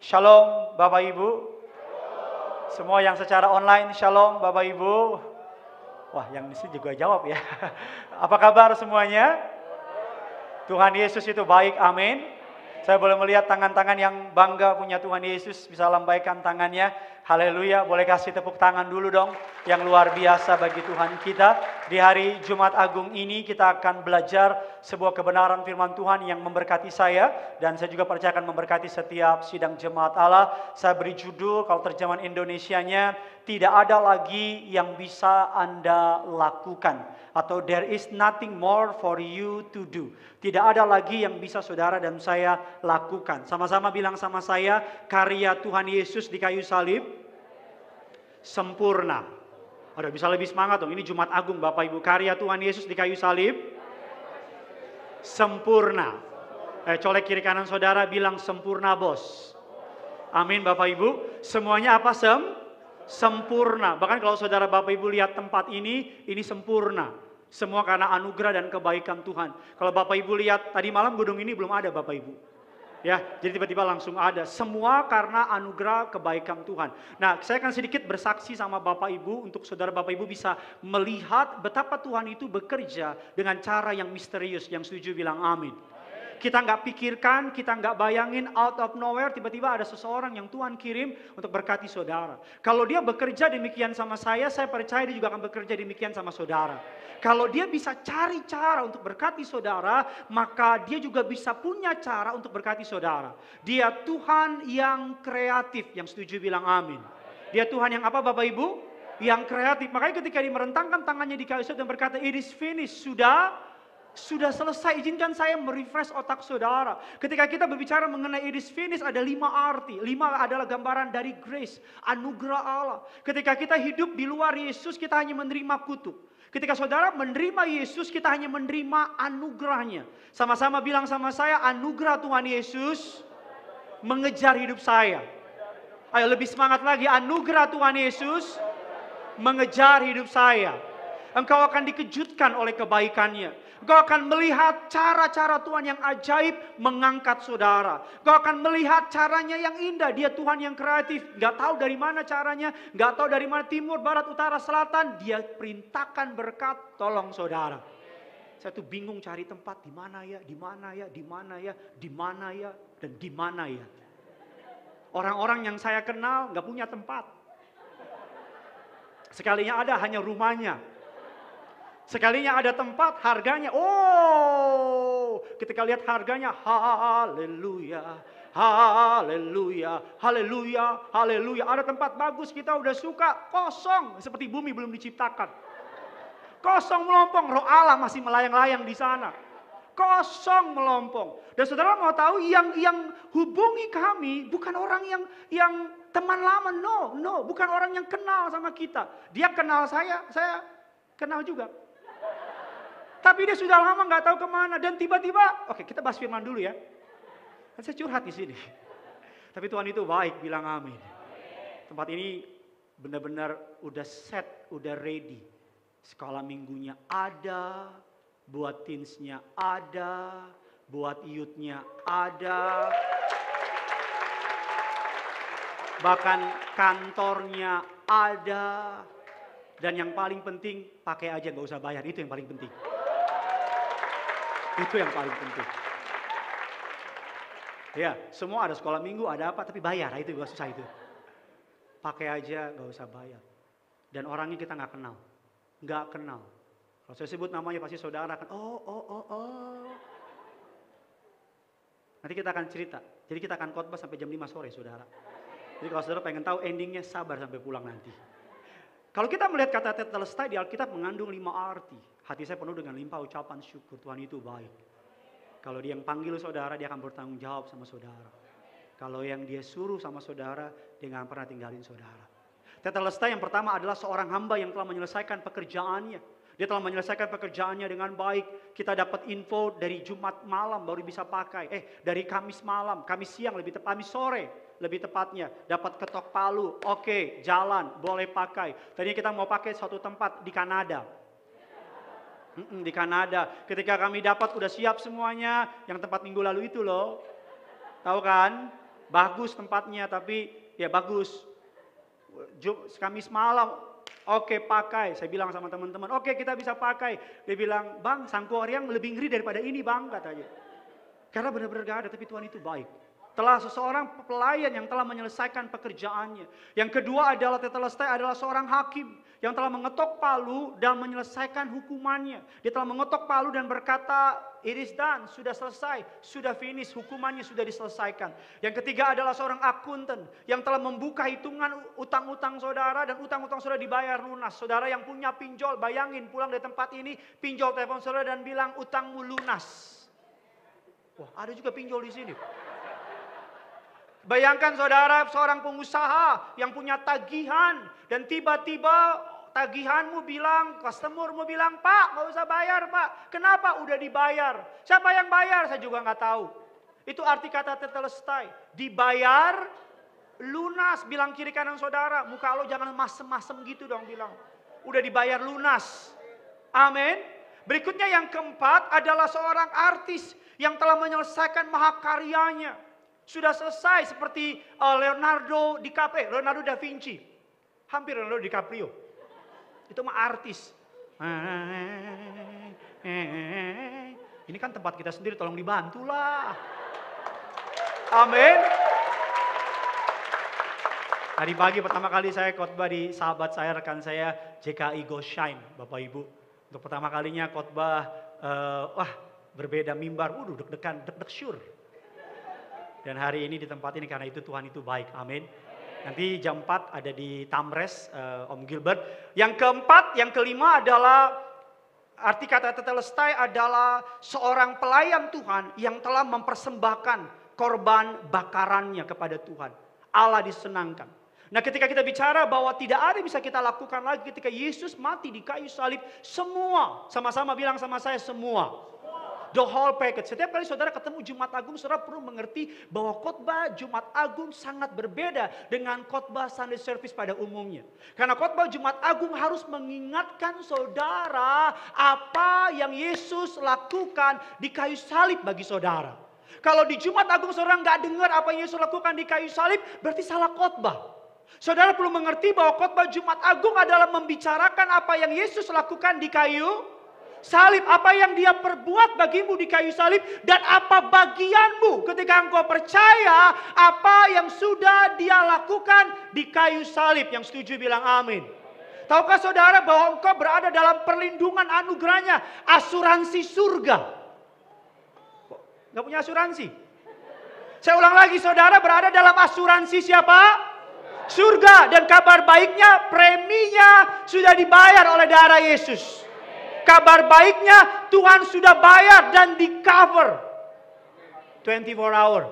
Shalom Bapak Ibu. Semua yang secara online, shalom Bapak Ibu. Wah, yang di sini juga jawab ya. Apa kabar semuanya? Tuhan Yesus itu baik, amin. Saya boleh melihat tangan-tangan yang bangga punya Tuhan Yesus, bisa lambaikan tangannya. Haleluya, boleh kasih tepuk tangan dulu dong. Yang luar biasa bagi Tuhan kita. Di hari Jumat Agung ini kita akan belajar sebuah kebenaran firman Tuhan yang memberkati saya. Dan saya juga percaya akan memberkati setiap sidang jemaat Allah. Saya beri judul, kalau terjemahan Indonesianya, tidak ada lagi yang bisa Anda lakukan. Atau there is nothing more for you to do. Tidak ada lagi yang bisa saudara dan saya lakukan. Sama-sama bilang sama saya, karya Tuhan Yesus di kayu salib sempurna. Ada bisa lebih semangat dong, ini Jumat Agung Bapak Ibu. Karya Tuhan Yesus di kayu salib sempurna. Colek kiri kanan saudara, bilang sempurna bos. Amin Bapak Ibu. Semuanya apa sempurna. Bahkan kalau saudara Bapak Ibu lihat tempat ini sempurna. Semua karena anugerah dan kebaikan Tuhan. Kalau Bapak Ibu lihat tadi malam gedung ini belum ada Bapak Ibu. Ya, jadi tiba-tiba langsung ada. Semua karena anugerah kebaikan Tuhan. Nah, saya akan sedikit bersaksi sama Bapak Ibu untuk saudara Bapak Ibu bisa melihat betapa Tuhan itu bekerja dengan cara yang misterius. Yang setuju bilang amin. Kita nggak pikirkan, kita nggak bayangin, out of nowhere tiba-tiba ada seseorang yang Tuhan kirim untuk berkati saudara. Kalau dia bekerja demikian sama saya percaya dia juga akan bekerja demikian sama saudara. Kalau dia bisa cari cara untuk berkati saudara, maka dia juga bisa punya cara untuk berkati saudara. Dia Tuhan yang kreatif, yang setuju bilang amin. Dia Tuhan yang apa Bapak Ibu? Yang kreatif. Makanya ketika dia merentangkan tangannya di kayu salib dan berkata, it is finished, sudah selesai. Izinkan saya merefresh otak saudara. Ketika kita berbicara mengenai it is finished, ada 5 arti. 5 adalah gambaran dari grace, anugerah Allah. Ketika kita hidup di luar Yesus, kita hanya menerima kutuk. Ketika saudara menerima Yesus, kita hanya menerima anugerahnya. Sama-sama bilang sama saya, anugerah Tuhan Yesus mengejar hidup saya. Ayo lebih semangat lagi, anugerah Tuhan Yesus mengejar hidup saya. Engkau akan dikejutkan oleh kebaikannya. Engkau akan melihat cara-cara Tuhan yang ajaib mengangkat saudara. Engkau akan melihat caranya yang indah. Dia Tuhan yang kreatif. Gak tahu dari mana caranya. Gak tahu dari mana timur, barat, utara, selatan. Dia perintahkan berkat, tolong saudara. Saya tuh bingung cari tempat. Di mana ya, di mana ya, di mana ya, di mana ya, dan di mana ya. Orang-orang yang saya kenal gak punya tempat. Sekalinya ada hanya rumahnya. Sekalinya ada tempat, harganya, ketika lihat harganya, haleluya, haleluya, haleluya, haleluya. Ada tempat bagus, kita udah suka, kosong, seperti bumi belum diciptakan. Kosong melompong, roh Allah masih melayang-layang di sana. Kosong melompong. Dan saudara mau tahu, yang hubungi kami bukan orang yang teman lama, no, bukan orang yang kenal sama kita. Dia kenal saya kenal juga. Tapi dia sudah lama nggak tahu kemana dan tiba-tiba, oke kita bahas firman dulu ya. Kan saya curhat di sini. Tapi Tuhan itu baik, bilang amin. Tempat ini benar-benar udah set, udah ready. Sekolah minggunya ada, buat teensnya ada, buat youthnya ada. Bahkan kantornya ada. Dan yang paling penting, pakai aja nggak usah bayar, itu yang paling penting. Itu yang paling penting. Ya, semua ada sekolah minggu, ada apa, tapi bayar, itu juga susah itu. Pakai aja, nggak usah bayar. Dan orangnya kita nggak kenal. Nggak kenal. Kalau saya sebut namanya pasti saudara akan, Nanti kita akan cerita. Jadi kita akan khotbah sampai jam 5 sore, saudara. Jadi kalau saudara pengen tahu endingnya, sabar sampai pulang nanti. Kalau kita melihat kata tetelestai di Alkitab mengandung 5 arti. Hati saya penuh dengan limpah ucapan syukur, Tuhan itu baik. Kalau dia yang panggil saudara, dia akan bertanggung jawab sama saudara. Kalau yang dia suruh sama saudara, dia gak pernah tinggalin saudara. Tetelestai yang pertama adalah seorang hamba yang telah menyelesaikan pekerjaannya. Dia telah menyelesaikan pekerjaannya dengan baik. Kita dapat info dari Jumat malam baru bisa pakai. Dari Kamis malam, Kamis siang lebih tepat, Kamis sore. Lebih tepatnya, dapat ketok palu, oke, jalan, boleh pakai. Tadinya kita mau pakai suatu tempat di Kanada. Di Kanada, ketika kami dapat udah siap semuanya, yang tempat minggu lalu itu loh. Tahu kan? Bagus tempatnya, tapi ya bagus. Kamis malam, oke pakai. Saya bilang sama teman-teman, oke kita bisa pakai. Dia bilang, bang Sangkuriang lebih ngeri daripada ini bang, katanya. Karena benar-benar gak ada, tapi Tuhan itu baik. Telah seseorang pelayan yang telah menyelesaikan pekerjaannya. Yang kedua adalah tetelestai adalah seorang hakim yang telah mengetok palu dan menyelesaikan hukumannya. Dia telah mengetok palu dan berkata, it is done, sudah selesai, sudah finish, hukumannya sudah diselesaikan. Yang ketiga adalah seorang akuntan yang telah membuka hitungan utang-utang saudara dan utang-utang saudara dibayar lunas. Saudara yang punya pinjol, bayangin pulang dari tempat ini, pinjol telepon saudara dan bilang utangmu lunas. Wah, ada juga pinjol di sini. Bayangkan saudara seorang pengusaha yang punya tagihan dan tiba-tiba tagihanmu bilang, customermu bilang, Pak nggak usah bayar Pak. Kenapa? Udah dibayar. Siapa yang bayar? Saya juga nggak tahu. Itu arti kata tetelestai. Dibayar lunas. Bilang kiri kanan saudara, muka lo jangan masem-masem gitu dong bilang. Udah dibayar lunas. Amin. Berikutnya yang keempat adalah seorang artis yang telah menyelesaikan mahakaryanya. Sudah selesai seperti Leonardo da Vinci. Hampir Leonardo DiCaprio. Itu mah artis. Ini kan tempat kita sendiri, tolong dibantulah. Amin. Tadi pagi pertama kali saya khotbah di sahabat saya, rekan saya, JKI Go Shine, Bapak Ibu. Untuk pertama kalinya khotbah, berbeda mimbar, deg-degan, deg-deg sure. Dan hari ini di tempat ini karena itu Tuhan itu baik, amin. Nanti jam 4 ada di Tamres, Om Gilbert. Yang keempat, yang kelima adalah, arti kata tetelestai adalah seorang pelayan Tuhan yang telah mempersembahkan korban bakarannya kepada Tuhan. Allah disenangkan. Nah ketika kita bicara bahwa tidak ada yang bisa kita lakukan lagi ketika Yesus mati di kayu salib, semua, sama-sama bilang sama saya semua. The whole package. Setiap kali saudara ketemu Jumat Agung, saudara perlu mengerti bahwa khotbah Jumat Agung sangat berbeda dengan khotbah Sunday Service pada umumnya. Karena khotbah Jumat Agung harus mengingatkan saudara apa yang Yesus lakukan di kayu salib bagi saudara. Kalau di Jumat Agung saudara nggak dengar apa yang Yesus lakukan di kayu salib, berarti salah khotbah. Saudara perlu mengerti bahwa khotbah Jumat Agung adalah membicarakan apa yang Yesus lakukan di kayu salib, apa yang dia perbuat bagimu di kayu salib, dan apa bagianmu ketika engkau percaya apa yang sudah dia lakukan di kayu salib. Yang setuju bilang amin. Tahukah saudara bahwa engkau berada dalam perlindungan anugerahnya, asuransi surga. Kok gak punya asuransi? Saya ulang lagi, saudara berada dalam asuransi siapa? Surga. Dan kabar baiknya, preminya sudah dibayar oleh darah Yesus. Kabar baiknya Tuhan sudah bayar dan di cover 24 hour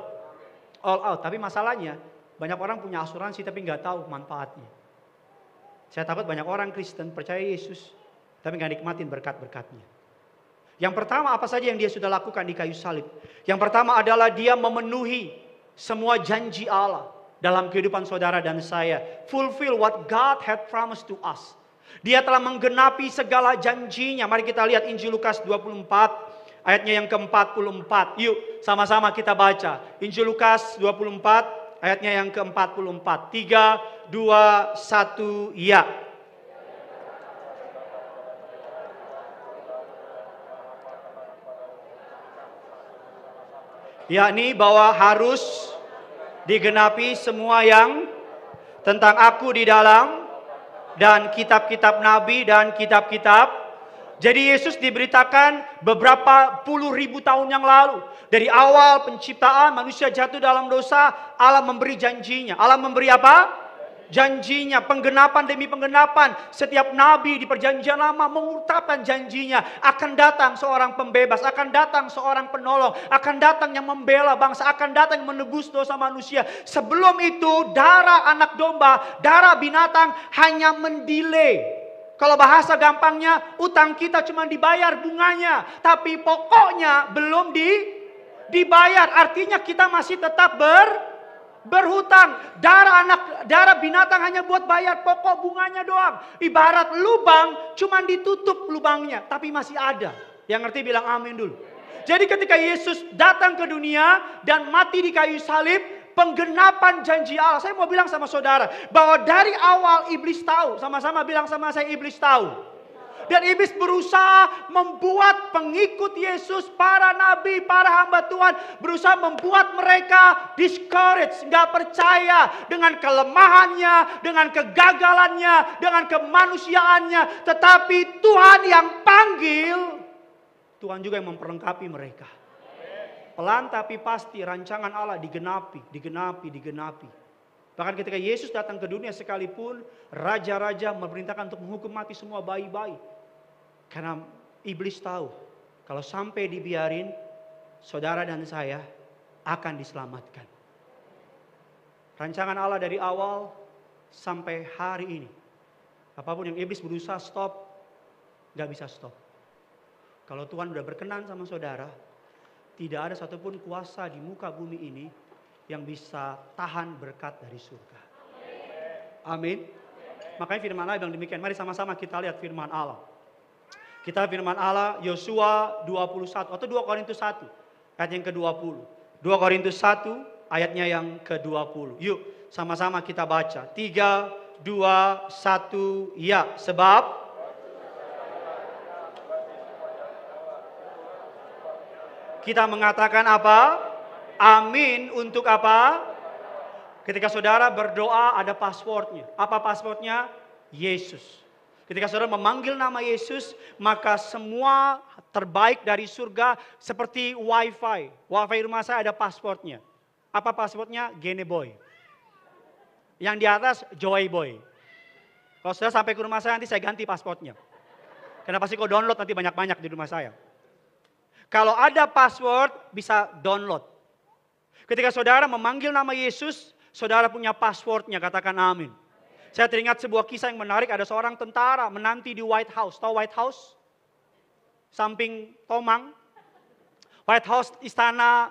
all out. Tapi masalahnya banyak orang punya asuransi tapi nggak tahu manfaatnya. Saya takut banyak orang Kristen percaya Yesus tapi nggak nikmatin berkat-berkatnya. Yang pertama apa saja yang dia sudah lakukan di kayu salib? Yang pertama adalah dia memenuhi semua janji Allah dalam kehidupan saudara dan saya. Fulfill what God had promised to us. Dia telah menggenapi segala janjinya. Mari kita lihat Injil Lukas 24 ayatnya yang ke-44. Yuk sama-sama kita baca. Injil Lukas 24 ayatnya yang ke-44. 3, 2, 1, ya. Yakni bahwa harus digenapi semua yang tentang aku di dalam dan kitab-kitab nabi dan kitab-kitab. Jadi Yesus diberitakan beberapa puluh ribu tahun yang lalu. Dari awal penciptaan manusia jatuh dalam dosa, Allah memberi janjinya. Allah memberi apa? Janjinya, penggenapan demi penggenapan. Setiap nabi di perjanjian lama mengutarakan janjinya. Akan datang seorang pembebas, akan datang seorang penolong, akan datang yang membela bangsa, akan datang yang menebus dosa manusia. Sebelum itu darah anak domba, darah binatang hanya mendelay. Kalau bahasa gampangnya, utang kita cuma dibayar bunganya, tapi pokoknya belum dibayar. Artinya kita masih tetap berhutang. Darah binatang hanya buat bayar pokok bunganya doang. Ibarat lubang cuma ditutup lubangnya tapi masih ada. Yang ngerti bilang amin dulu. Jadi ketika Yesus datang ke dunia dan mati di kayu salib, penggenapan janji Allah. Saya mau bilang sama saudara, bahwa dari awal iblis tahu, sama-sama bilang sama saya, iblis tahu. Dan iblis berusaha membuat pengikut Yesus, para nabi, para hamba Tuhan, berusaha membuat mereka discouraged, nggak percaya dengan kelemahannya, dengan kegagalannya, dengan kemanusiaannya. Tetapi Tuhan yang panggil, Tuhan juga yang memperlengkapi mereka. Pelan tapi pasti rancangan Allah digenapi. Bahkan ketika Yesus datang ke dunia sekalipun, raja-raja memerintahkan untuk menghukum mati semua bayi-bayi. Karena iblis tahu, kalau sampai dibiarin, saudara dan saya akan diselamatkan. Rancangan Allah dari awal sampai hari ini. Apapun yang iblis berusaha stop, gak bisa stop. Kalau Tuhan udah berkenan sama saudara, tidak ada satupun kuasa di muka bumi ini yang bisa tahan berkat dari surga. Amin. Makanya firman Allah bilang demikian. Mari sama-sama kita lihat firman Allah. Kita firman Allah Yosua 21 atau 2 Korintus 1 ayat yang ke-20. 2 Korintus 1 ayatnya yang ke-20. Yuk sama-sama kita baca. 3, 2, 1 ya. Sebab kita mengatakan apa? Amin untuk apa? Ketika saudara berdoa ada passwordnya. Apa passwordnya? Yesus. Ketika saudara memanggil nama Yesus, maka semua terbaik dari surga seperti wifi. Wifi rumah saya ada passwordnya. Apa passwordnya? Gene Boy. Yang di atas Joy Boy. Kalau saudara sampai ke rumah saya nanti saya ganti passwordnya. Karena pasti kau download nanti banyak-banyak di rumah saya. Kalau ada password bisa download. Ketika saudara memanggil nama Yesus, saudara punya passwordnya, katakan amin. Saya teringat sebuah kisah yang menarik, ada seorang tentara menanti di White House. Tahu White House? Samping Tomang. White House istana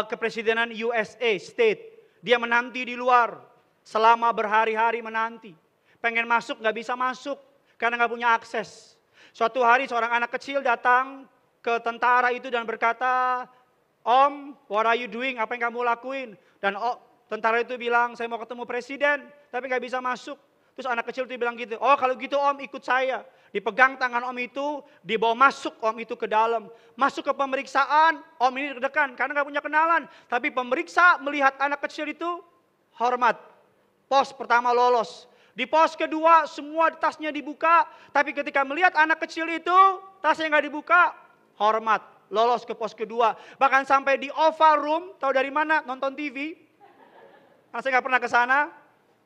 kepresidenan USA, state. Dia menanti di luar selama berhari-hari menanti. Pengen masuk gak bisa masuk karena gak punya akses. Suatu hari seorang anak kecil datang ke tentara itu dan berkata, Om, what are you doing? Apa yang kamu lakuin? Dan tentara itu bilang, saya mau ketemu presiden, tapi gak bisa masuk. Terus anak kecil itu bilang gitu, oh kalau gitu Om ikut saya. Dipegang tangan Om itu, dibawa masuk Om itu ke dalam. Masuk ke pemeriksaan, Om ini deg-degan karena gak punya kenalan. Tapi pemeriksa melihat anak kecil itu, hormat. Pos pertama lolos. Di pos kedua semua tasnya dibuka. Tapi ketika melihat anak kecil itu, tasnya gak dibuka, hormat. Lolos ke pos kedua. Bahkan sampai di Oval Room, tahu dari mana? Nonton TV. Nah, saya gak pernah ke sana.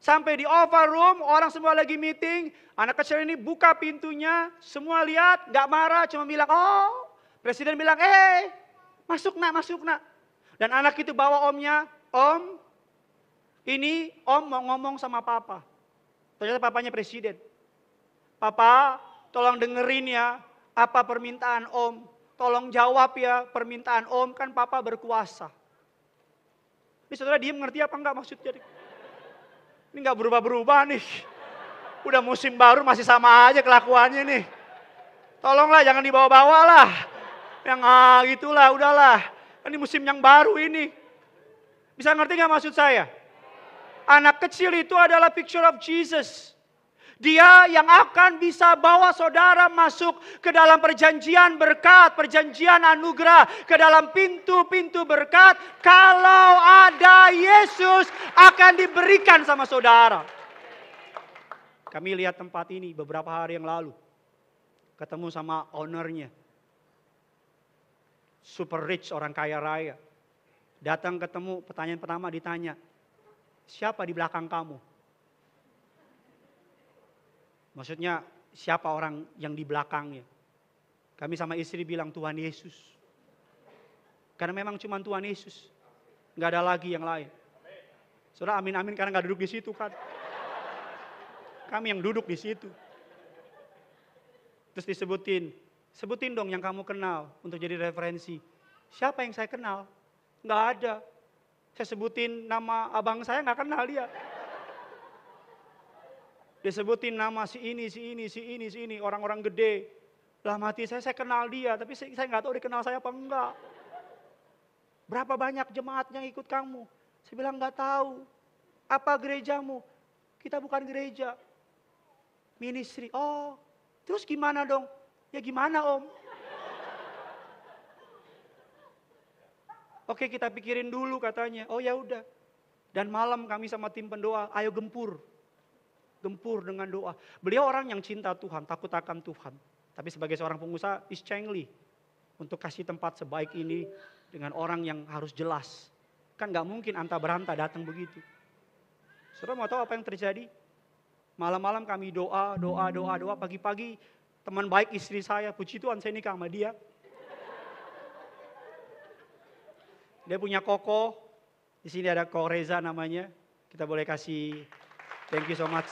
Sampai di Oval Room, orang semua lagi meeting. Anak kecil ini buka pintunya, semua lihat, gak marah, cuma bilang, oh. Presiden bilang, masuk nak. Dan anak itu bawa omnya, Om, ini Om mau ngomong sama Papa. Ternyata papanya presiden. Papa, tolong dengerin ya, apa permintaan Om. Tolong jawab ya permintaan Om, kan Papa berkuasa. Ini saudara diem ngerti apa enggak maksudnya? Ini enggak berubah-berubah nih. Udah musim baru masih sama aja kelakuannya nih. Tolonglah jangan dibawa-bawa lah. Yang gitulah udahlah. Ini musim yang baru ini. Bisa ngerti enggak maksud saya? Anak kecil itu adalah picture of Jesus. Dia yang akan bisa bawa saudara masuk ke dalam perjanjian berkat, perjanjian anugerah, ke dalam pintu-pintu berkat. Kalau ada Yesus akan diberikan sama saudara. Kami lihat tempat ini beberapa hari yang lalu. Ketemu sama ownernya. Super rich, orang kaya raya. Datang ketemu, pertanyaan pertama ditanya, siapa di belakang kamu? Maksudnya siapa orang yang di belakangnya? Kami sama istri bilang Tuhan Yesus. Karena memang cuma Tuhan Yesus. Gak ada lagi yang lain. Saudara amin-amin karena gak duduk di situ kan. Kami yang duduk di situ. Terus sebutin dong yang kamu kenal untuk jadi referensi. Siapa yang saya kenal? Gak ada. Saya sebutin nama abang saya gak kenal dia. Disebutin nama si ini, orang-orang gede. Dalam hati saya kenal dia, tapi saya nggak tahu dia kenal saya apa enggak. Berapa banyak jemaat yang ikut kamu? Saya bilang nggak tahu. Apa gerejamu? Kita bukan gereja. Ministry. Oh, terus gimana dong? Ya gimana Om? Oke, kita pikirin dulu katanya. Oh ya udah. Dan malam kami sama tim pendoa, ayo gempur. Gempur dengan doa. Beliau orang yang cinta Tuhan, takut akan Tuhan. Tapi sebagai seorang pengusaha, is cengli. Untuk kasih tempat sebaik ini dengan orang yang harus jelas. Kan gak mungkin anta beranta datang begitu. Saudara mau tahu apa yang terjadi? Malam-malam kami doa. Pagi-pagi teman baik istri saya, puji Tuhan saya nikah sama dia. Dia punya koko. Di sini ada Ko Reza namanya. Kita boleh kasih thank you so much.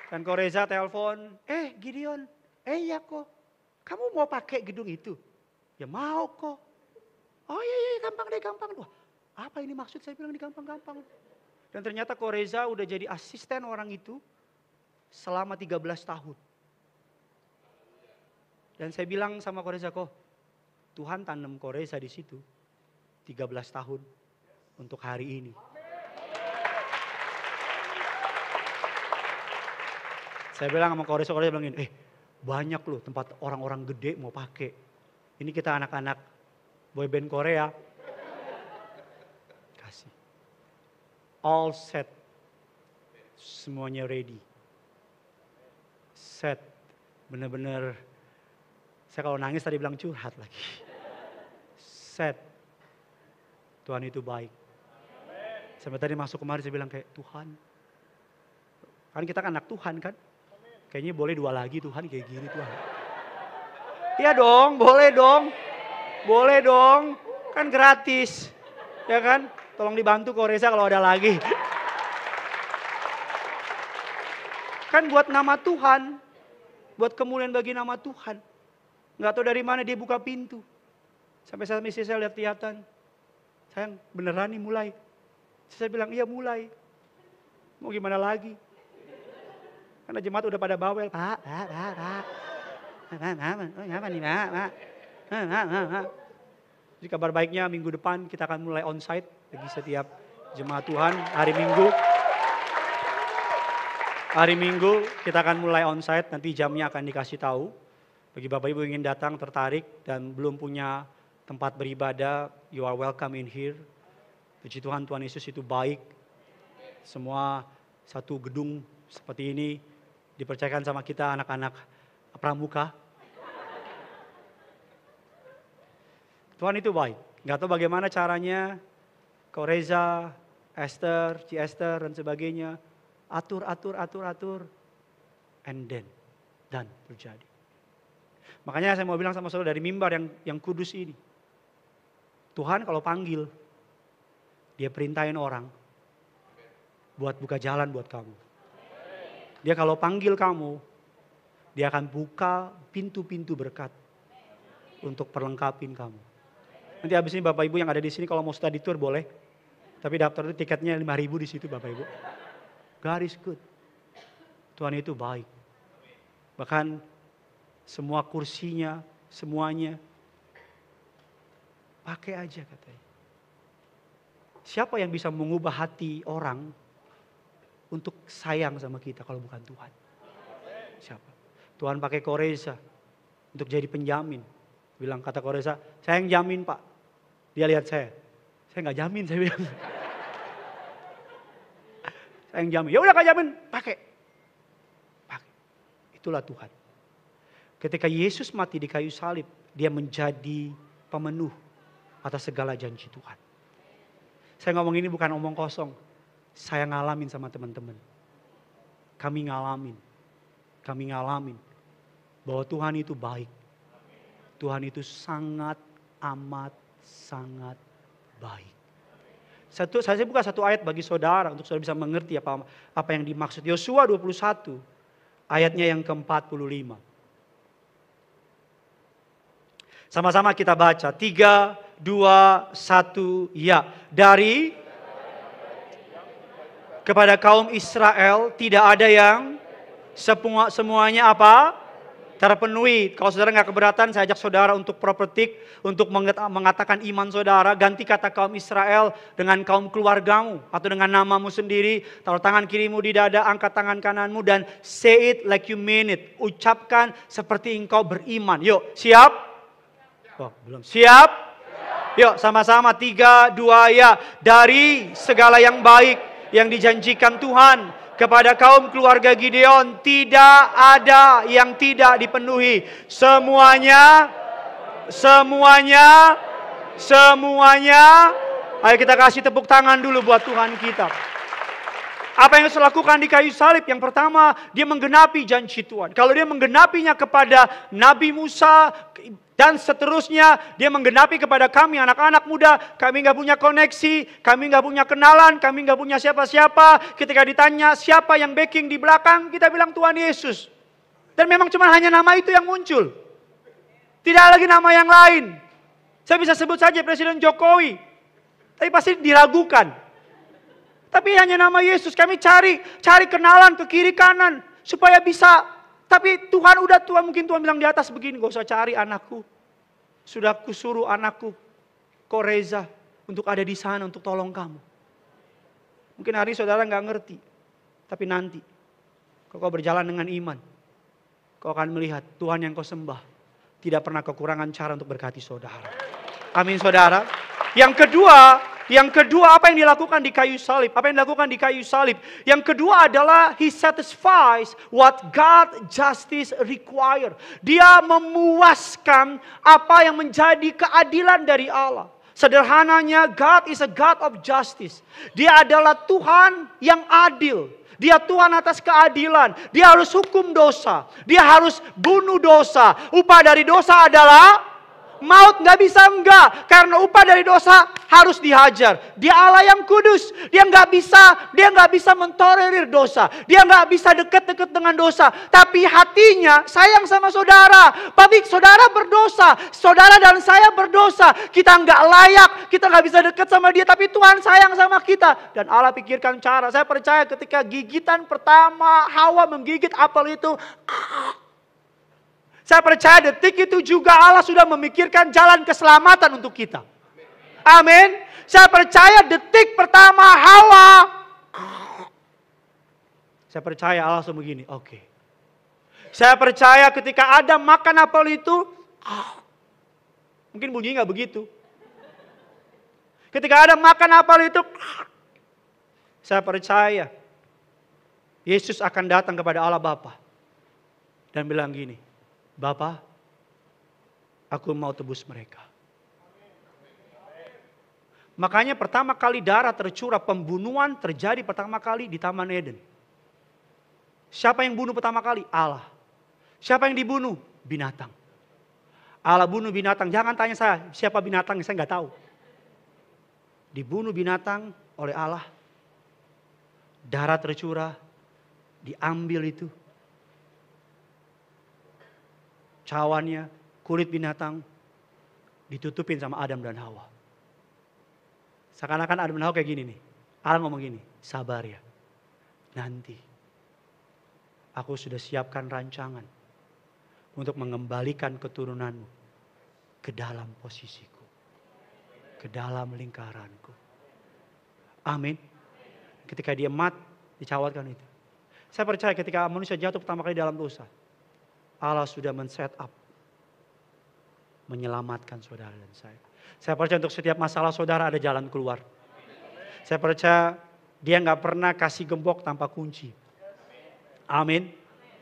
Dan Ko Reza telepon, Gideon, iya kok. Kamu mau pakai gedung itu? Ya mau kok. Oh iya gampang. Wah, apa ini maksud saya bilang di gampang-gampang. Dan ternyata Ko Reza udah jadi asisten orang itu selama 13 tahun. Dan saya bilang sama Ko Reza, kok Tuhan tanam Ko Reza di situ 13 tahun untuk hari ini. Saya bilang sama Ko Reza bilang gini, banyak loh tempat orang-orang gede mau pakai. Ini kita anak-anak boyband Korea. Kasih. All set. Semuanya ready. Set. Bener-bener. Saya kalau nangis tadi bilang curhat lagi. Set. Tuhan itu baik. Sampai tadi masuk kemari saya bilang kayak Tuhan. Kan kita kan anak Tuhan kan. Kayaknya boleh 2 lagi Tuhan kayak gini Tuhan. Iya dong, boleh dong. Boleh dong. Kan gratis. Ya kan? Tolong dibantu Ko Reza kalau ada lagi. Kan buat nama Tuhan. Buat kemuliaan bagi nama Tuhan. Nggak tahu dari mana dia buka pintu. Sampai saat istri saya lihat-lihatan. Sayang beneran nih mulai. Saya bilang iya mulai. Mau gimana lagi? Karena jemaat udah pada bawel. Pak. Apa nih Pak? Jadi kabar baiknya minggu depan kita akan mulai onsite bagi setiap jemaat Tuhan hari Minggu. Hari Minggu kita akan mulai onsite, nanti jamnya akan dikasih tahu. Bagi Bapak Ibu ingin datang tertarik dan belum punya tempat beribadah, you are welcome in here. Puji Tuhan, Tuhan Yesus itu baik. Semua satu gedung seperti ini dipercayakan sama kita anak-anak pramuka. Tuhan itu baik. Gak tahu bagaimana caranya, Ko Reza, Esther, Ci Esther dan sebagainya. Atur. And then, dan terjadi. Makanya saya mau bilang sama saudara dari mimbar yang kudus ini. Tuhan kalau panggil, dia perintahin orang buat buka jalan buat kamu. Dia kalau panggil kamu, dia akan buka pintu-pintu berkat untuk perlengkapin kamu. Nanti habis ini Bapak Ibu yang ada di sini kalau mau study tour boleh. Tapi daftar itu tiketnya 5.000 di situ Bapak Ibu. God is good. Tuhan itu baik. Bahkan semua kursinya, semuanya pakai aja katanya. Siapa yang bisa mengubah hati orang untuk sayang sama kita kalau bukan Tuhan? Siapa? Tuhan pakai Ko Reza untuk jadi penjamin. Bilang kata Ko Reza, saya yang jamin Pak. Dia lihat saya nggak jamin saya bilang. Saya yang jamin. Ya udah Kak jamin, pakai. Itulah Tuhan. Ketika Yesus mati di kayu salib, dia menjadi pemenuh atas segala janji Tuhan. Saya ngomong ini bukan omong kosong. Saya ngalamin sama teman-teman. Kami ngalamin bahwa Tuhan itu baik. Tuhan itu sangat amat sangat baik. Saya buka satu ayat bagi saudara untuk saudara bisa mengerti apa yang dimaksud. Yosua 21 ayatnya yang ke-45. Sama-sama kita baca. 3, 2, 1, ya. Dari kepada kaum Israel tidak ada yang semuanya apa? terpenuhi. Kalau saudara nggak keberatan, saya ajak saudara untuk propetik, untuk mengatakan iman saudara. Ganti kata kaum Israel dengan kaum keluargamu, atau dengan namamu sendiri. Taruh tangan kirimu di dada, angkat tangan kananmu, dan say it like you mean it. Ucapkan seperti engkau beriman. Yuk, siap? Oh, belum. Siap? Yuk, sama-sama. 3, 2, ya. Dari segala yang baik yang dijanjikan Tuhan kepada kaum keluarga Gideon, tidak ada yang tidak dipenuhi. Semuanya. Ayo kita kasih tepuk tangan dulu buat Tuhan kita. Apa yang Yesus lakukan di kayu salib? Yang pertama, dia menggenapi janji Tuhan. Kalau dia menggenapinya kepada Nabi Musa dan seterusnya, dia menggenapi kepada kami anak-anak muda. Kami nggak punya koneksi, kami nggak punya kenalan, kami nggak punya siapa-siapa. Ketika ditanya siapa yang backing di belakang, kita bilang Tuhan Yesus. Dan memang cuma hanya nama itu yang muncul. Tidak lagi nama yang lain. Saya bisa sebut saja Presiden Jokowi, tapi pasti diragukan. Tapi hanya nama Yesus, kami cari kenalan ke kiri kanan supaya bisa. Tapi Tuhan mungkin Tuhan bilang di atas begini, gak usah cari anakku. Sudah kusuruh anakku Koreza untuk ada di sana untuk tolong kamu. Mungkin hari ini saudara gak ngerti, tapi nanti kalau kau berjalan dengan iman, kau akan melihat Tuhan yang kau sembah tidak pernah kekurangan cara untuk berkati saudara. Amin saudara. Yang kedua apa yang dilakukan di kayu salib? Yang kedua adalah He satisfies what God justice require. Dia memuaskan apa yang menjadi keadilan dari Allah. Sederhananya, God is a God of justice. Dia adalah Tuhan yang adil. Dia Tuhan atas keadilan. Dia harus hukum dosa. Dia harus bunuh dosa. Upah dari dosa adalah maut. Gak bisa enggak. Karena upah dari dosa harus dihajar. Dia Allah yang kudus. Dia nggak bisa mentolerir dosa. Dia nggak bisa dekat-dekat dengan dosa. Tapi hatinya sayang sama saudara. Tapi saudara berdosa. Saudara dan saya berdosa. Kita nggak layak. Kita nggak bisa dekat sama dia. Tapi Tuhan sayang sama kita. Dan Allah pikirkan cara. Saya percaya ketika gigitan pertama Hawa menggigit apel itu, saya percaya detik itu juga Allah sudah memikirkan jalan keselamatan untuk kita. Amin. Saya percaya detik pertama Hawa, saya percaya Allah langsung begini, oke. Saya percaya ketika Adam makan apel itu, mungkin bunyinya nggak begitu. Ketika Adam makan apel itu, saya percaya Yesus akan datang kepada Allah Bapa dan bilang gini, Bapa, aku mau tebus mereka. Makanya pertama kali darah tercurah, pembunuhan terjadi pertama kali di Taman Eden. Siapa yang bunuh pertama kali? Allah. Siapa yang dibunuh? Binatang. Allah bunuh binatang. Jangan tanya saya siapa binatang, saya nggak tahu. Dibunuh binatang oleh Allah. Darah tercurah, diambil itu. Cawannya, kulit binatang, ditutupin sama Adam dan Hawa. Seakan-akan Adam dan Hawa kayak gini nih. Allah ngomong gini, sabar ya. Nanti aku sudah siapkan rancangan untuk mengembalikan keturunanmu ke dalam posisiku. Ke dalam lingkaranku. Amin. Ketika dia dicawatkan itu. Saya percaya ketika manusia jatuh pertama kali dalam dosa, Allah sudah men-set up menyelamatkan saudara dan saya. Saya percaya untuk setiap masalah saudara ada jalan keluar. Saya percaya dia nggak pernah kasih gembok tanpa kunci. Amin.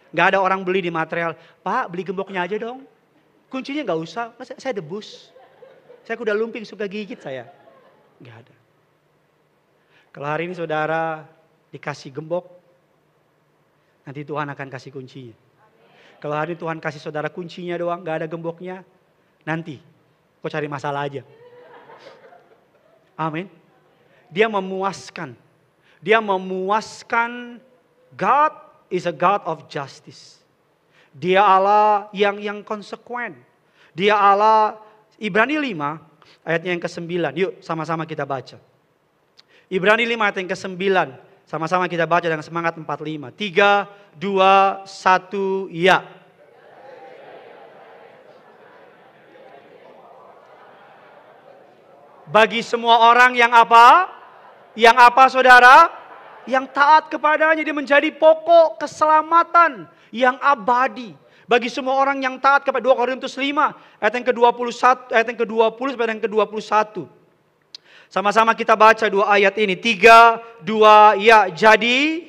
Nggak ada orang beli di material, Pak beli gemboknya aja dong. Kuncinya nggak usah, saya debus. Saya kuda lumping suka gigit saya. Nggak ada. Kalau hari ini saudara dikasih gembok, nanti Tuhan akan kasih kuncinya. Kalau hari ini Tuhan kasih saudara kuncinya doang, nggak ada gemboknya, nanti kau cari masalah aja. Amin. Dia memuaskan. Dia memuaskan. God is a God of justice. Dia Allah yang konsekuen. Dia Allah, Ibrani 5 ayatnya yang ke-9. Yuk sama-sama kita baca. Ibrani 5 ayat yang ke-9. Sama-sama kita baca dengan semangat 45. 3, 2, 1, ya. Bagi semua orang yang apa? Yang apa saudara? Yang taat kepadanya, dia menjadi pokok keselamatan yang abadi. Bagi semua orang yang taat kepada 2 Korintus 5 ayat yang ke-21, ayat yang ke-20 sampai yang ke-21. Sama-sama kita baca 2 ayat ini. 3, 2, ya. Jadi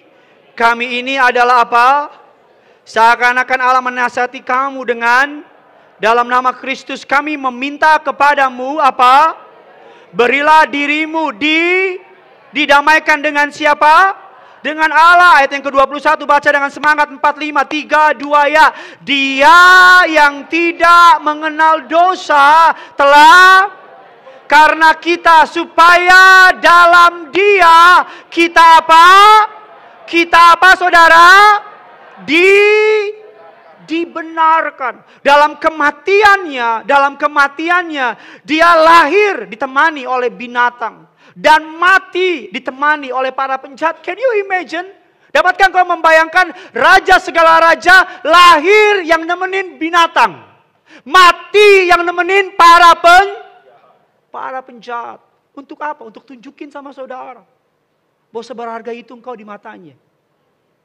kami ini adalah apa? Seakan-akan Allah menasihati kamu dengan dalam nama Kristus kami meminta kepadamu apa? Berilah dirimu didamaikan dengan siapa? Dengan Allah. Ayat yang ke-21 baca dengan semangat. 4, 5, 3, 2 ya. Dia yang tidak mengenal dosa telah, karena kita, supaya dalam dia kita apa? Kita apa saudara? Dibenarkan. Dalam kematiannya dia lahir ditemani oleh binatang. Dan mati ditemani oleh para penjahat. Can you imagine? Dapatkah kau membayangkan raja segala raja lahir yang nemenin binatang. Mati yang nemenin para penjahat. Untuk apa? Untuk tunjukin sama saudara. Bahwa seberharga itu engkau di matanya.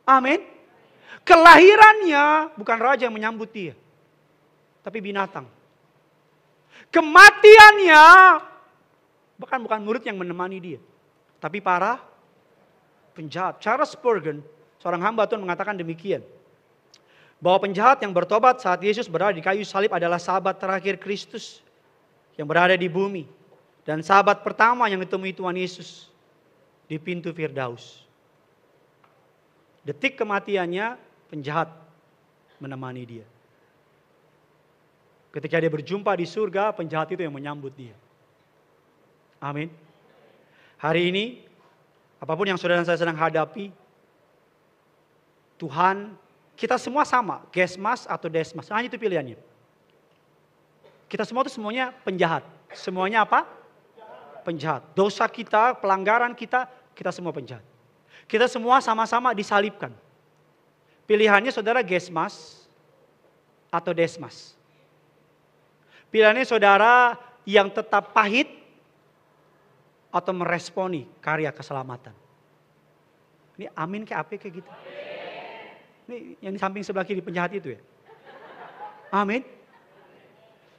Amin. Kelahirannya bukan raja yang menyambut dia. Tapi binatang. Kematiannya bahkan bukan murid yang menemani dia. Tapi para penjahat. Charles Spurgeon, seorang hamba Tuhan mengatakan demikian. Bahwa penjahat yang bertobat saat Yesus berada di kayu salib adalah sahabat terakhir Kristus yang berada di bumi. Dan sahabat pertama yang ditemui Tuhan Yesus di pintu Firdaus. Detik kematiannya, penjahat menemani dia. Ketika dia berjumpa di surga, penjahat itu yang menyambut dia. Amin. Hari ini, apapun yang saudara dan saya sedang hadapi, Tuhan, kita semua sama, Gesmas atau Desmas, hanya itu pilihannya. Kita semua itu semuanya penjahat. Semuanya apa? Penjahat. Dosa kita, pelanggaran kita semua penjahat. Kita semua sama-sama disalibkan. Pilihannya saudara Gesmas atau Desmas. Pilihannya saudara yang tetap pahit atau meresponi karya keselamatan. Ini amin kayak apa kayak gitu. Ini yang di samping sebelah kiri penjahat itu ya. Amin.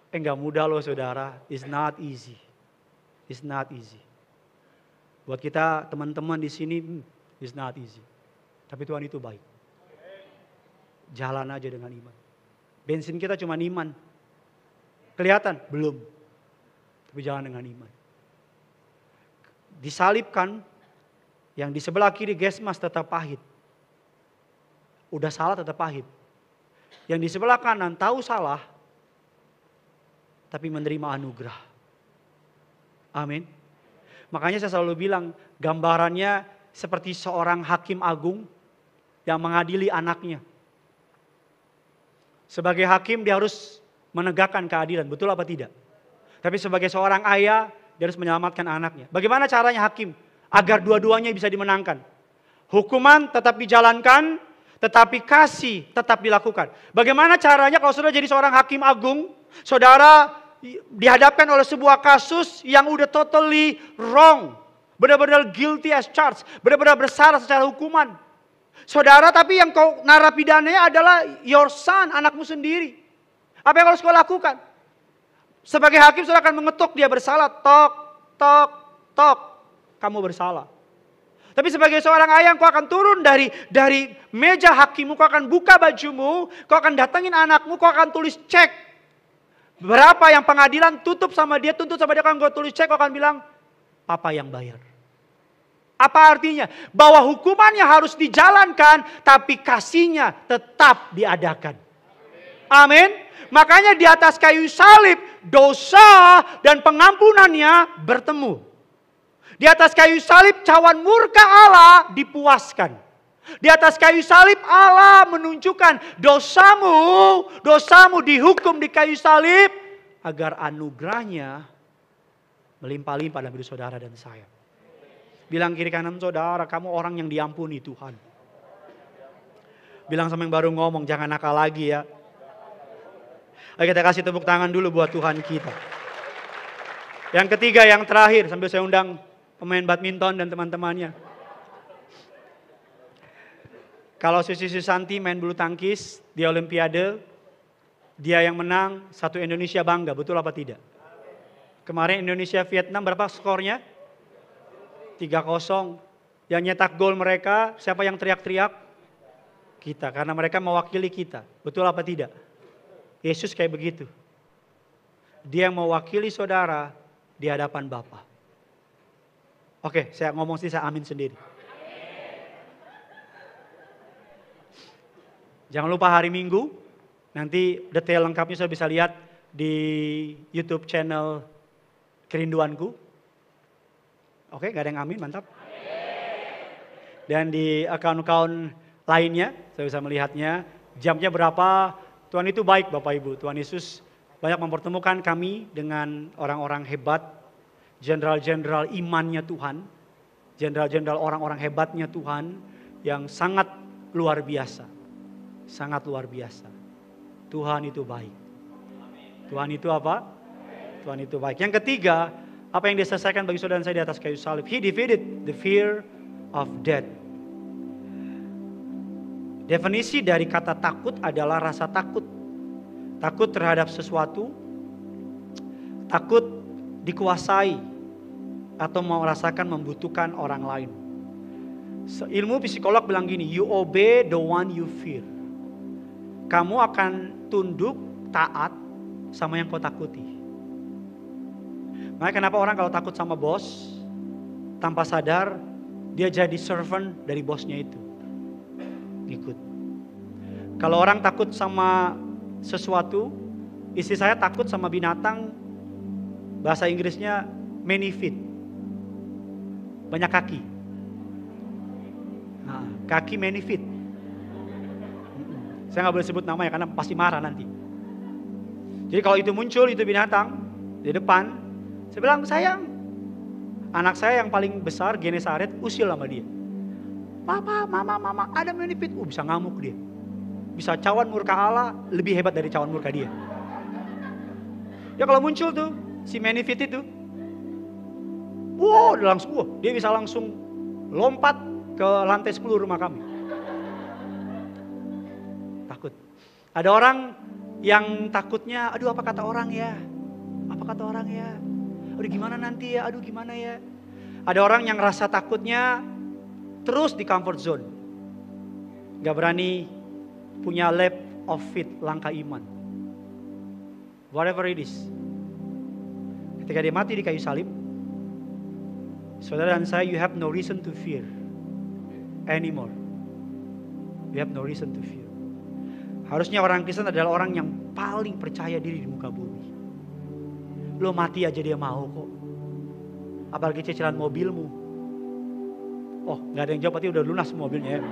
Enggak mudah loh saudara. It's not easy. It's not easy. Buat kita teman-teman di sini, it's not easy. Tapi Tuhan itu baik. Jalan aja dengan iman. Bensin kita cuma iman. Kelihatan? Belum. Tapi jalan dengan iman. Disalibkan, yang di sebelah kiri Gesmas tetap pahit. Udah salah tetap pahit. Yang di sebelah kanan tahu salah, tapi menerima anugerah. Amin. Makanya saya selalu bilang, gambarannya seperti seorang hakim agung yang mengadili anaknya. Sebagai hakim dia harus menegakkan keadilan, betul apa tidak? Tapi sebagai seorang ayah, dia harus menyelamatkan anaknya. Bagaimana caranya hakim? Agar dua-duanya bisa dimenangkan. Hukuman tetap dijalankan, tetapi kasih tetap dilakukan. Bagaimana caranya kalau saudara jadi seorang hakim agung, saudara dihadapkan oleh sebuah kasus yang udah totally wrong. Benar-benar guilty as charged. Benar-benar bersalah secara hukuman. Saudara, tapi yang kau narapidananya adalah your son, anakmu sendiri. Apa yang harus kau lakukan? Sebagai hakim saudara akan mengetuk dia bersalah. Tok, tok, tok. Kamu bersalah. Tapi sebagai seorang ayah kau akan turun dari meja hakimmu. Kau akan buka bajumu. Kau akan datangin anakmu. Kau akan tulis cek. Berapa yang pengadilan tutup sama dia. Tuntut sama dia. Kalau kau tulis cek kau akan bilang. Papa yang bayar. Apa artinya? Bahwa hukumannya harus dijalankan. Tapi kasihnya tetap diadakan. Amin. Makanya di atas kayu salib dosa dan pengampunannya bertemu. Di atas kayu salib cawan murka Allah dipuaskan. Di atas kayu salib Allah menunjukkan dosamu dihukum di kayu salib agar anugerahnya melimpah-limpah dalam hidup saudara dan saya. Bilang kiri kanan saudara, kamu orang yang diampuni Tuhan. Bilang sama yang baru ngomong, jangan nakal lagi ya. Ayo kita kasih tepuk tangan dulu buat Tuhan kita. Yang ketiga, yang terakhir, sambil saya undang pemain badminton dan teman-temannya. Kalau Susi Susanti main bulu tangkis di Olimpiade, dia yang menang, satu Indonesia bangga, betul apa tidak? Kemarin Indonesia Vietnam berapa skornya? 3-0. Yang nyetak gol mereka, siapa yang teriak-teriak? Kita, karena mereka mewakili kita. Betul apa tidak? Yesus kayak begitu. Dia mewakili saudara di hadapan Bapa. Oke, saya ngomong sih, saya amin sendiri. Jangan lupa hari Minggu, nanti detail lengkapnya saya bisa lihat di YouTube channel Kerinduanku. Oke, gak ada yang amin, mantap. Dan di akun-akun lainnya, saya bisa melihatnya, jamnya berapa, Tuhan itu baik Bapak Ibu. Tuhan Yesus banyak mempertemukan kami dengan orang-orang hebat, jenderal-jenderal imannya Tuhan, jenderal-jenderal orang-orang hebatnya Tuhan, yang sangat luar biasa. Sangat luar biasa. Tuhan itu baik. Tuhan itu apa? Tuhan itu baik. Yang ketiga, apa yang diselesaikan bagi saudara dan saya di atas kayu salib? He defeated the fear of death. Definisi dari kata takut adalah rasa takut. Takut terhadap sesuatu, takut dikuasai, atau merasakan membutuhkan orang lain. Ilmu psikolog bilang gini, you obey the one you fear. Kamu akan tunduk, taat sama yang kau takuti. Makanya kenapa orang kalau takut sama bos, tanpa sadar dia jadi servant dari bosnya itu. Ikut. Kalau orang takut sama sesuatu, istri saya takut sama binatang, bahasa Inggrisnya manifit. Banyak kaki. Nah, kaki manifit. Saya nggak boleh sebut namanya karena pasti marah nanti. Jadi kalau itu muncul, itu binatang di depan, saya bilang, sayang, anak saya yang paling besar, Genesaret, usil sama dia. Papa, mama, ada manifit. Bisa ngamuk dia. Bisa cawan murka Allah, lebih hebat dari cawan murka dia. Ya kalau muncul tuh, si manifit itu, wow, dia bisa langsung lompat ke lantai 10 rumah kami. Takut. Ada orang yang takutnya, aduh apa kata orang ya? Apa kata orang ya? Aduh gimana nanti ya? Aduh gimana ya? Ada orang yang rasa takutnya terus di comfort zone. Gak berani punya leap of faith, langkah iman. Whatever it is. Ketika dia mati di kayu salib, saudara dan saya, you have no reason to fear anymore. You have no reason to fear. Harusnya orang Kristen adalah orang yang paling percaya diri di muka bumi. Lo mati aja dia mau kok. Apalagi cicilan mobilmu. Oh, gak ada yang jawab, berarti udah lunas mobilnya ya.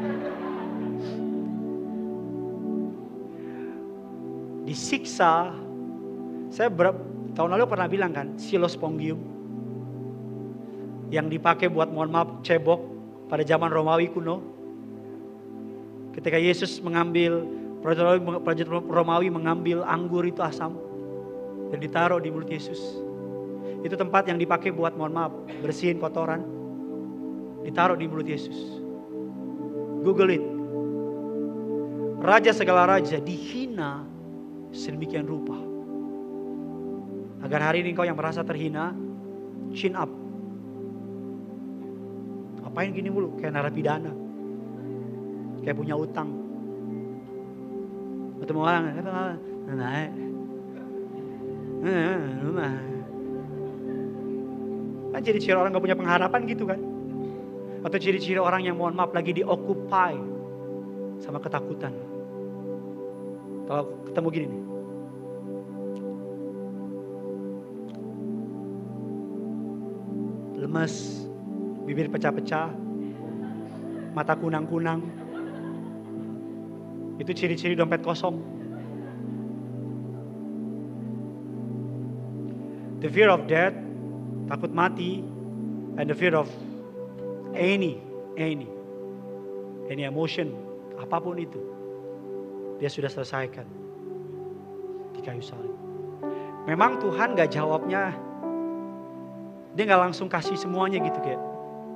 Disiksa. Saya tahun lalu pernah bilang kan, silospongium. Yang dipakai buat, mohon maaf, cebok pada zaman Romawi kuno. Ketika Yesus mengambil, prajurit Romawi mengambil anggur itu asam dan ditaruh di mulut Yesus. Itu tempat yang dipakai buat, mohon maaf, bersihin kotoran. Ditaruh di mulut Yesus. Google it. Raja segala raja dihina sedemikian rupa. Agar hari ini kau yang merasa terhina, chin up. Ngapain gini mulu? Kayak narapidana. Kayak punya utang. Ketemu orang, kan jadi ciri orang gak punya pengharapan gitu kan. Atau ciri-ciri orang yang, mohon maaf, lagi dioccupy sama ketakutan. Kalau ketemu gini nih, lemes, bibir pecah-pecah, mata kunang-kunang, itu ciri-ciri dompet kosong. The fear of death, takut mati, and the fear of any emotion, apapun itu, dia sudah selesaikan di kayu salib. Memang Tuhan gak jawabnya Dia nggak langsung kasih semuanya gitu kayak,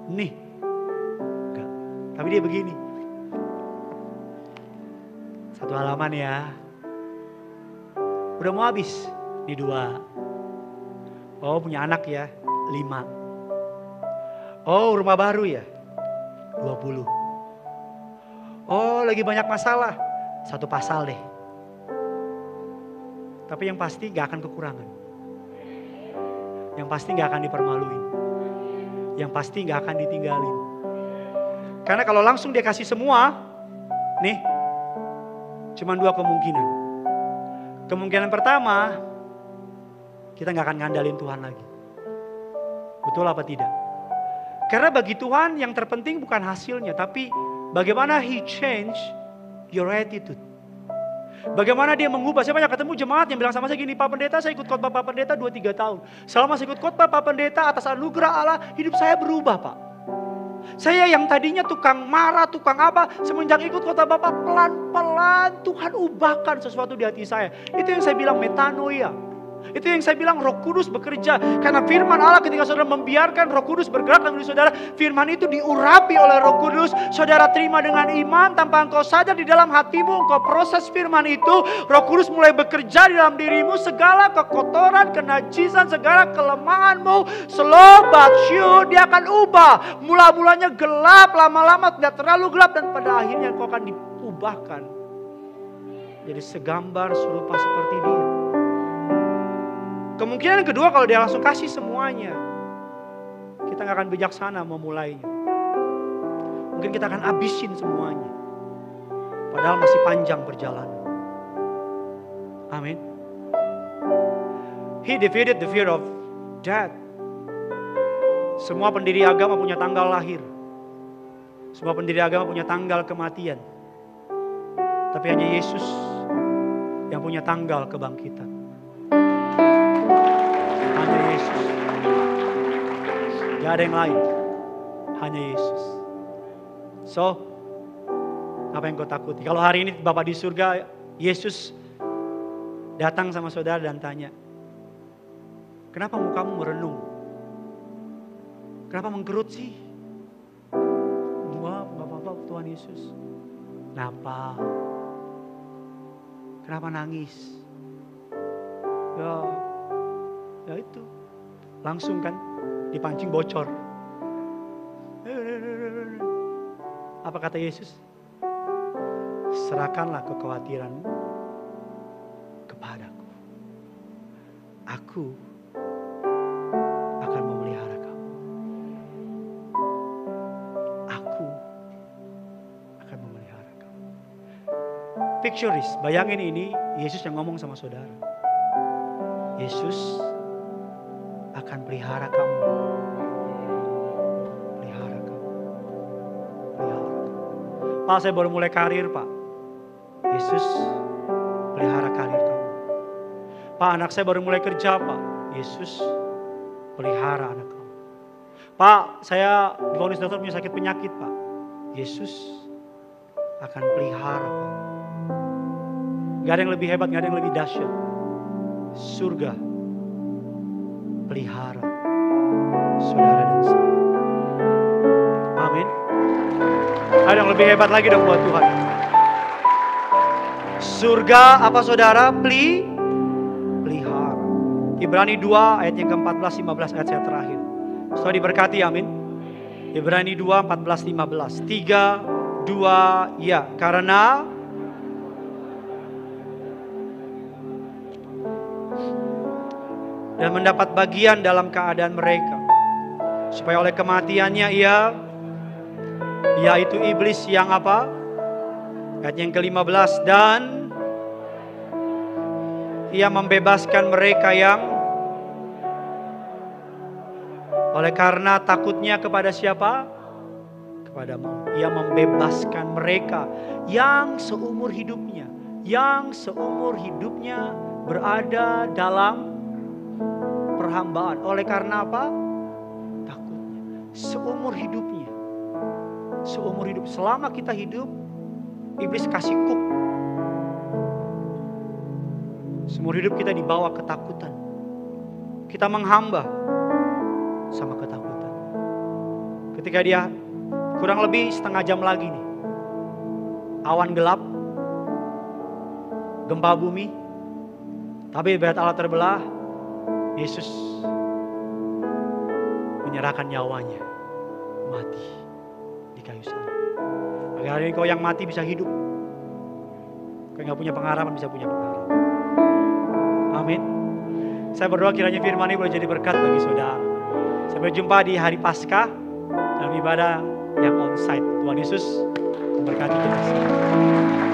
nih. Enggak. Tapi dia begini. Satu halaman ya. Udah mau habis. Ini 2. Oh punya anak ya. 5. Oh rumah baru ya. 20. Oh lagi banyak masalah. 1 pasal deh. Tapi yang pasti gak akan kekurangan. Yang pasti gak akan dipermaluin. Yang pasti gak akan ditinggalin. Karena kalau langsung dia kasih semua, nih, cuma 2 kemungkinan. Kemungkinan pertama, kita gak akan ngandalin Tuhan lagi. Betul apa tidak? Karena bagi Tuhan yang terpenting bukan hasilnya, tapi bagaimana He change your attitude. Bagaimana dia mengubah. Saya banyak ketemu jemaat yang bilang sama saya gini, Pak Pendeta, saya ikut khotbah Pak Pendeta 2-3 tahun. Selama saya ikut khotbah Pak Pendeta atas anugerah Allah, hidup saya berubah Pak. Saya yang tadinya tukang marah, tukang apa, semenjak ikut khotbah Bapak, pelan-pelan Tuhan ubahkan sesuatu di hati saya. Itu yang saya bilang metanoia. Itu yang saya bilang Roh Kudus bekerja. Karena firman Allah ketika saudara membiarkan Roh Kudus bergerak dalam diri saudara, firman itu diurapi oleh Roh Kudus. Saudara terima dengan iman tanpa engkau sadar di dalam hatimu, engkau proses firman itu. Roh Kudus mulai bekerja di dalam dirimu. Segala kekotoran, kenajisan, segala kelemahanmu, slow but sure, dia akan ubah. Mula-mulanya gelap, lama-lama tidak terlalu gelap, dan pada akhirnya engkau akan diubahkan jadi segambar serupa seperti dia. Kemungkinan kedua kalau dia langsung kasih semuanya, kita gak akan bijaksana memulainya. Mungkin kita akan habisin semuanya. Padahal masih panjang perjalanan. Amin. He defeated the fear of death. Semua pendiri agama punya tanggal lahir. Semua pendiri agama punya tanggal kematian. Tapi hanya Yesus yang punya tanggal kebangkitan. Hanya Yesus. Gak ada yang lain. Hanya Yesus. So, apa yang kau takuti? Kalau hari ini Bapa di surga, Yesus datang sama saudara dan tanya, kenapa mukamu merenung? Kenapa mengkerut sih? Wah, gak apa-apa Tuhan Yesus. Kenapa? Kenapa nangis? Ya itu. Langsung kan dipancing bocor. Apa kata Yesus? Serahkanlah kekhawatiranmu kepadaku. Aku akan memelihara kamu. Aku akan memelihara kamu. Picture this, bayangin ini Yesus yang ngomong sama saudara. Yesus akan pelihara kamu. Pelihara kamu. Pelihara kamu. Pak, saya baru mulai karir, Pak. Yesus pelihara karir kamu. Pak, anak saya baru mulai kerja, Pak. Yesus pelihara anak kamu. Pak, saya divonis dokter punya sakit penyakit, Pak. Yesus akan pelihara kamu. Gak ada yang lebih hebat, gak ada yang lebih dahsyat. Surga pelihara saudara dan saya. Amin. Ada yang lebih hebat lagi dong buat Tuhan. Surga apa saudara? Pelihara. Ibrani 2 ayat yang ke-14, 15 ayat saya terakhir. Setelah diberkati, amin. Ibrani 2, 14, 15. 3, 2, ya. Karena dan mendapat bagian dalam keadaan mereka, supaya oleh kematiannya yaitu iblis yang apa? Ayat yang ke-15, dan ia membebaskan mereka yang oleh karena takutnya kepada siapa? Kepada maut. Ia membebaskan mereka yang seumur hidupnya berada dalam perhambaan. Oleh karena apa? Takutnya. Seumur hidup. Selama kita hidup, iblis kasih kuk. Seumur hidup kita dibawa ketakutan. Kita menghamba. sama ketakutan. Ketika dia kurang lebih setengah jam lagi nih, awan gelap, gempa bumi, tapi berat Allah terbelah, Yesus menyerahkan nyawanya, mati di kayu salib. Agar hari ini kau yang mati bisa hidup. Kau yang gak punya pengharapan bisa punya pengharapan. Amin. Saya berdoa kiranya firman ini boleh jadi berkat bagi saudara. Sampai jumpa di hari Paskah dalam ibadah yang onsite. Tuhan Yesus memberkati kita semua.